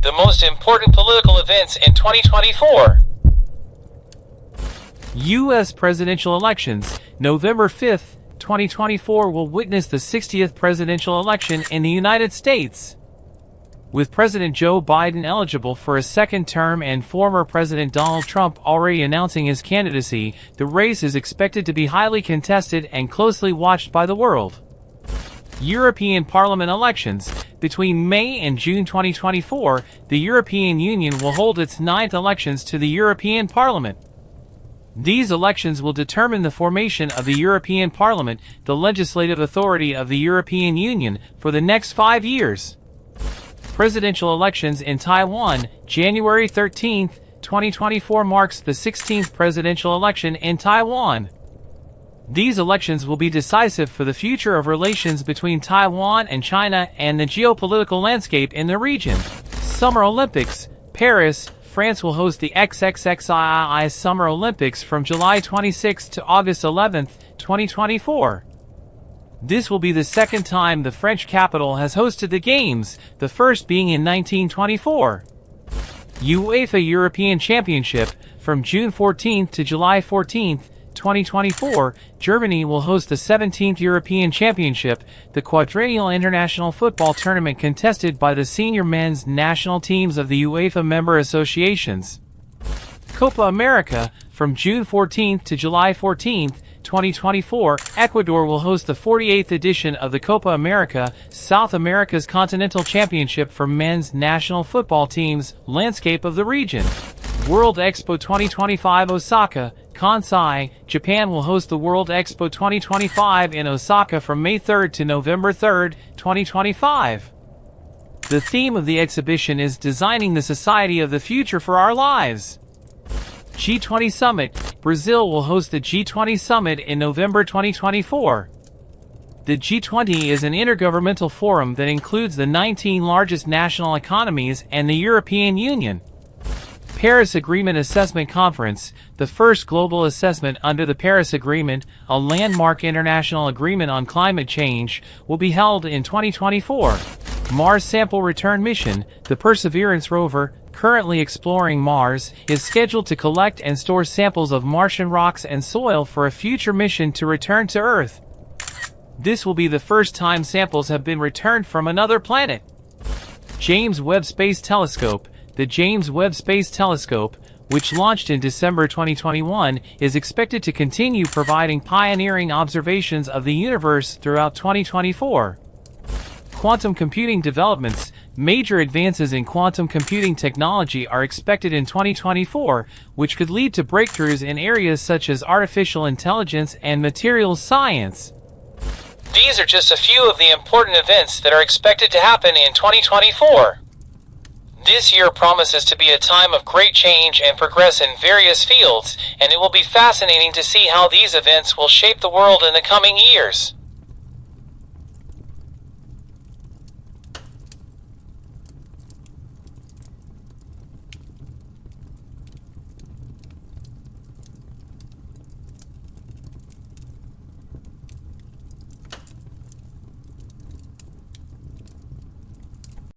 the most important political events in 2024. U.S. presidential elections. November 5th, 2024 will witness the 60th presidential election in the United States. With President Joe Biden eligible for a second term and former President Donald Trump already announcing his candidacy, the race is expected to be highly contested and closely watched by the world. European Parliament elections. Between May and June 2024, the European Union will hold its 9th elections to the European Parliament. These elections will determine the formation of the European Parliament, the legislative authority of the European Union, for the next 5 years. Presidential elections in Taiwan. January 13, 2024 marks the 16th presidential election in Taiwan. These elections will be decisive for the future of relations between Taiwan and China and the geopolitical landscape in the region. Summer Olympics. Paris, France will host the XXXII Summer Olympics from July 26 to August 11, 2024. This will be the second time the French capital has hosted the Games, the first being in 1924. UEFA European Championship. From June 14 to July 14, 2024, Germany will host the 17th European Championship, the quadrennial international football tournament contested by the senior men's national teams of the UEFA member associations. Copa America. From June 14 to July 14, 2024, Ecuador will host the 48th edition of the Copa America, South America's continental championship for men's national football teams, landscape of the region. World Expo 2025 Osaka, Kansai, Japan will host the World Expo 2025 in Osaka from May 3 to November 3, 2025. The theme of the exhibition is Designing the Society of the Future for Our Lives. G20 Summit. Brazil will host the G20 Summit in November 2024. The G20 is an intergovernmental forum that includes the 19 largest national economies and the European Union. Paris Agreement Assessment Conference. The first global assessment under the Paris Agreement, a landmark international agreement on climate change, will be held in 2024. Mars Sample Return Mission. The Perseverance rover, currently exploring Mars, is scheduled to collect and store samples of Martian rocks and soil for a future mission to return to Earth. This will be the first time samples have been returned from another planet. James Webb Space Telescope. The James Webb Space Telescope, which launched in December 2021, is expected to continue providing pioneering observations of the universe throughout 2024. Quantum computing developments. Major advances in quantum computing technology are expected in 2024, which could lead to breakthroughs in areas such as artificial intelligence and materials science. These are just a few of the important events that are expected to happen in 2024. This year promises to be a time of great change and progress in various fields, and it will be fascinating to see how these events will shape the world in the coming years.